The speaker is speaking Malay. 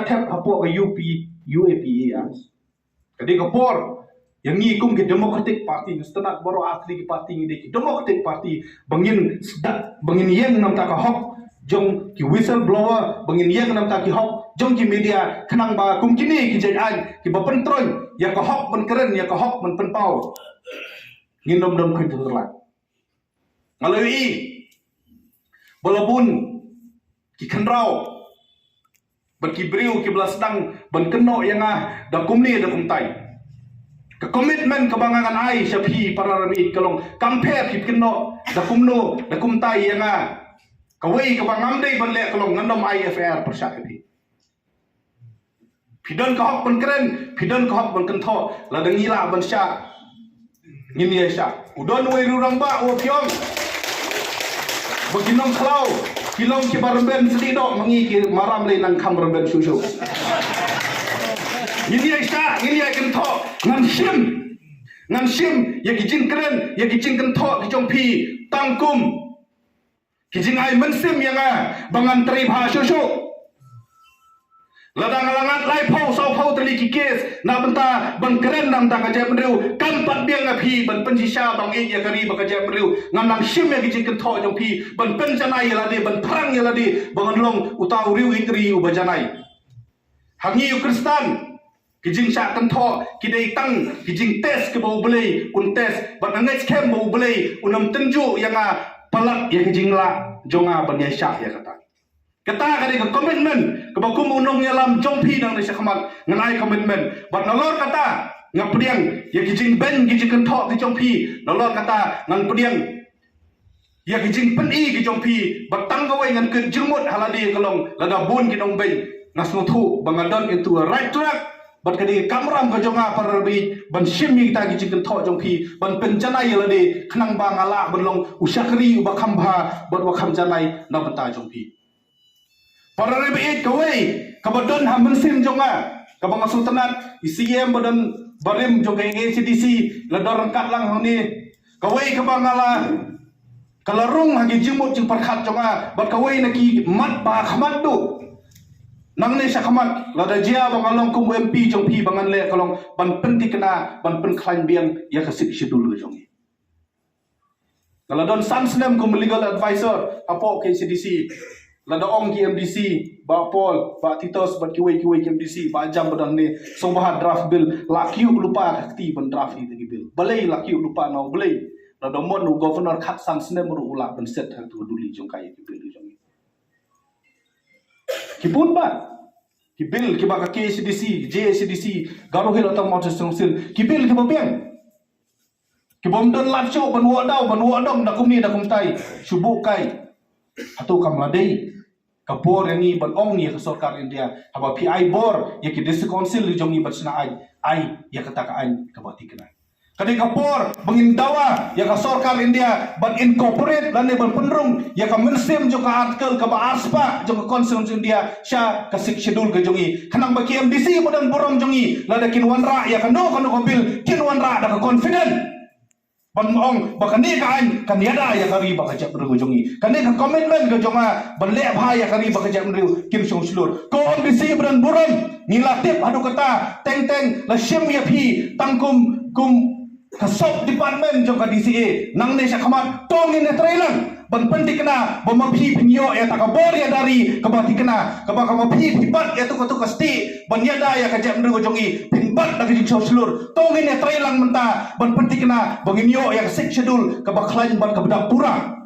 thep hapo ka UAPA kadi kapor yang ngikum ke Democratic Party setelah baru akhir parti ini ke Democratic Party bangin sedak bangin yang nam ta ka hok jong ki whistleblower bangin yang nam ta ki hok jong ki media kenang ba kum kini ki jajan ki ba pentron ya ka hok ban keren ya ka hok ban penpau ngin dom khoi terlat ngalui balabun ki khanrau ban ki briu ki belasdang ban keno yang da kumni da kumtai ke komitmen kebangangan ai syafi para rabi kalong compare ki keno da kumno da kumtai yang kawai kebangam dei ban le kalong ngandom IFR persakti pidon ka hok ban keren pidon ka hok ban kentho la dangila ban sya ngini sya udon we rurang ba o pyong beginong klau kilong ki barben sedidok mangi ki maram le nang kham barben susu ngini sya ngini kentho ngan sim ya kijin keren ya kijin kentho ki jong pi tangkum kijin ai mensim yang bangan tri bha susu ladang langat lai phau sau phau tali ki kes na benta ban keren nam ta ka jam riu kan pat biang a phi ban pen sha bang e ya kari ba ka jam riu ngam nang sim ya kijin kentho jong pi ban pen janai ya ladi ban tharang ya ladi bangan long utau riu itri u bajanai hangi u kristan kijing sya kentho kidai tang kijing tes ke bau belai un tes ban angai skem bau belai unam tenju yang palak ya kijing la jonga ban ya sya ya kata kadi ke komitmen ke bakum unong yalam jongpi nang desa khamat nganai komitmen bat nolor kata ngapdiang ya kijing ben kijing kentho ki jongpi nolor kata ngan pdiang ya kijing peni ki jongpi bat tang gawai ngan ke jengmut haladi kalong lada bun ki dong bei nasnuthu bangadon into a right track bat kadi kamram ka jonga parabi ban shimi ta ki chicken tho jongpi ban penjanai lade khnang ba ngala banlong usakri ba khamba bat wa khamjanai na banta jongpi parabi kawai kabadon hamen sim jonga kabang sultanat ICM badan barim jonga ACDC lador kat lang honi kawai kabang ngala kalarung hagi jimut jing parkhat jonga bat kawai naki mat ba khamat tu nang ne sakhamat lada jia bangalong kum MP jong pi bangan le kalong ban penti kena ban pen khlain biang ya kasik schedule jongi kaladon sansnem kum legal advisor apo ke CDC lada ong ki MDC ba Paul ba Titos ba kiwei MDC ba jam badan ne sobaha draft bill lakiu lupa kakti ban draft ni bill balai lakiu lupa no balai lada mon governor khat sansnem ru ula ban set ha tu duli jong kai ki bill jongi kipun ba kibil ki ba ka KCDC JCDC garo hil atang mau sengsil kibil ki babiang ki bom don lat show ban wa dong da kumni da kumtai subu kai hatu kam ladei kapor yani ban ong ni ka sarkar India haba PI bor ya ki district council jongi batsna ai ya kata ka ai ka bati kana kadi kapor mengindawa ya ka sarkar India ban incorporate lan ban penrung ya ka mensim jo ka artikel ka ba aspa jo ka constitution India sya ka schedule ka jongi kanang ba KMDC bodan borom jongi la da kinwan ra ya ka no bil kinwan ra da ka confident ban ong ba kani ka an kan yada ya kari ba ka jap ru jongi kani ka commitment ka jonga ban le bha ya kari ba ka jap ru kim song slur KMDC bodan borom nilatip adu kata teng la shim ya phi tangkum kasop department jong ka DCA nang ne sakhamat tongin ne trailang ban penting kena bamapi pinyo ya takabor ya dari kabati kena kabakapi pibat ya tu kasti ban yada ya kajam ru jongi pinbat lagi jing slur tongin ne trailang menta ban penting kena banginyo ya sik schedule kabakhlain ban kabdak pura